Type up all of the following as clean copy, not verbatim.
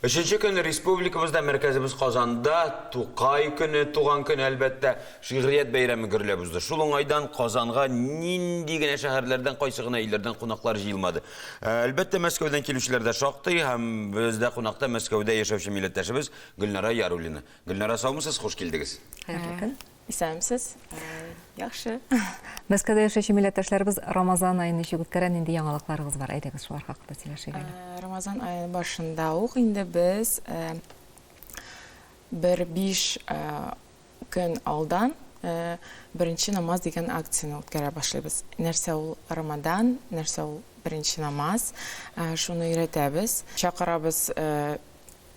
Üçüncü gün Respublikamızda merkezimiz Kazan'da Tuqay günü, Tuğan günü elbette şiiriyet beyremi görülebizdi. Şulun aydan Kazan'a nindigine şehirlerden, kaysıgına illerden konaklar jıyılmadı. Elbette Moskov'dan kelişler de şoktı. Hem bizde konakta Moskov'da yaşavşı milletleşimiz Gülnara Yarulina. Gülnara sağ mısınız? Hoş geldiniz. Hayırlı gün. İsәмсез, яхшы. Мәскәүдә яшәүче милләттәшләребез Рамазан аен ничек үткәргән, инде яңалыкларыгыз бар. Әйдәгез шулар хакында сөйләшик әле. Рамазан айы башында ук инде без бер 5 көн алдан беренче намаз дигән акцияны үткәрә башлыйбыз. Нәрсә ул Рамадан, нәрсә ул беренче намаз, шуны өйрәтәбез. Чакырабыз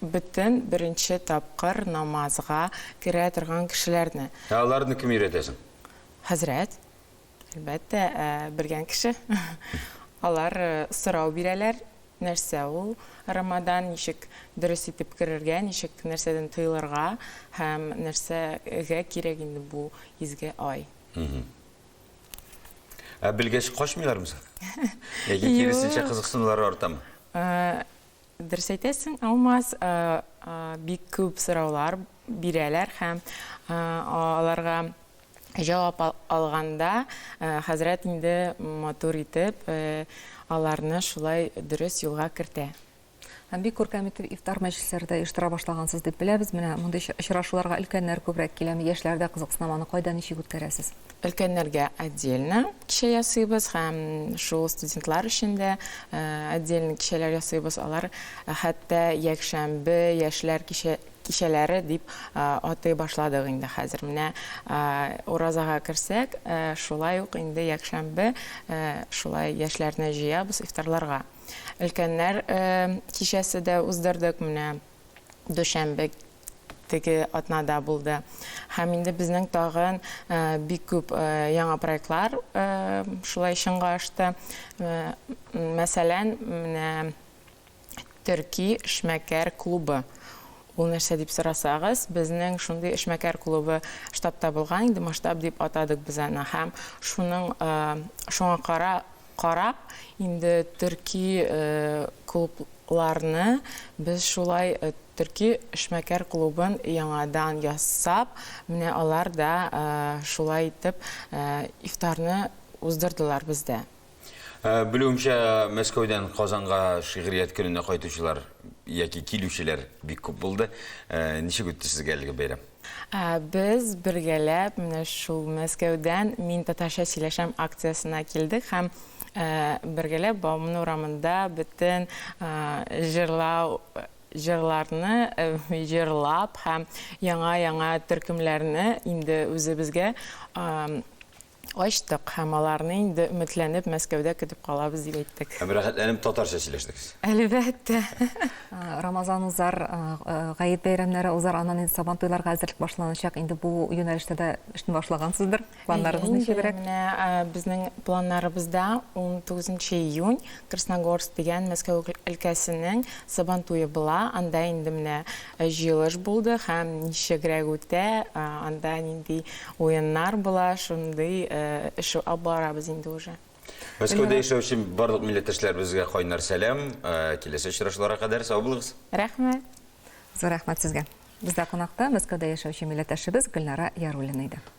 Bütün birinci tapqır namazға kirə тұрған kişilərni. Dağlarını kim öğretesin? Hazret, elbette bilgen kişi. Алар сорау бирәләр, нәрсә ул Рамадан, ничек дөрес итеп керергә, ничек нәрсәдән тыйлырга һәм нәрсәгә кирәк инде бу изге ай. Bilgeç koşmuyorlar mısın? Керісінше қызықсынулар ортамы? Дөрес әйтәсең, алмаз бик күп сораулар бирәләр һәм аларга җавап алганда хәзрәт инде матур итеп аларны шулай дөрес юлга кертә. Һәм бик күркәм итеп ифтар мәҗлесләрендә оештыра башлагансыз дип беләбез. Менә мондый очрашуларга өлкәннәр күбрәк киләме, яшьләрдә кызыксынаманы кайда ничек үткәрәсез? Өлкәннәргә отдельно кичә ясыйбыз һәм шул студентлар өчен дә отдельно кичәләр ясыйбыз. Алар хәтта якшәмбе яшьләр кичәләре дип атый башладык инде хәзер. Менә уразага керсәк, шулай ук инде якшәмбе шулай яшьләрне җыябыз ифтарларга. Өлкәннәр кичәсе дә уздырдык, менә дүшәмбе теге атнада булды. Һәм инде безнең тагын бик күп яңа проектлар шулай чынга ашты. Мәсәлән, менә Төрки эшмәкәр клубы. Ул нәрсә дип сорасагыз, безнең шундый эшмәкәр клубы штабта булган, инде масштаб дип атадык без аны. Һәм шуңа карап, инде Төрки клубларны без шулай Төрки эшмәкәр клубын яңадан ясап, менә алар да шулай итеп ифтарны уздырдылар бездә. Білуімше, Мәскәүдән Казанға шиғрият күніне қайтушылар, яки килушілер бик күп болды. Ничек үтті сізге әлгі бәйрәм? Біз бергәләп, менә шул Мәскәүдән Мин татарча сөйләшәм акциясына килдек һәм бергәләп Бауман урамында бөтен җырларны җырлап һәм яңа төркемләрне инде үзебезгә ачтык һәм аларны инде өметләнеп Мәскәүдә көтеп калабыз дип әйттек. Рәхәтләнеп татарча сөйләштегез. Әлбәттә. Рамазан узар, гает бәйрәмнәре узар, аннан инде Сабан туйларга әзерлек башланачак. Инде бу юнәлештә дә эшне башлагансыздыр. Планнарыгыз ничегрәк? Менә безнең планнарыбызда 19 июнь Красногорск дигән Мәскәү өлкәсенең Сабан туе була. Анда инде менә җыелыш булды һәм ничегрәк үтә, анда нинди уеннар була, шундый эш алабыз инде уже. Мәскәүдә яшәүче барлык милләттәшләр безгә кайнар сәлам. Киләсе очрашуларга кадәр сау булыгыз. Рәхмәт. Зур рәхмәт сезгә. Бездә кунакта Мәскәүдә яшәүче милләттәшебез Гөлнара Яруллина иде.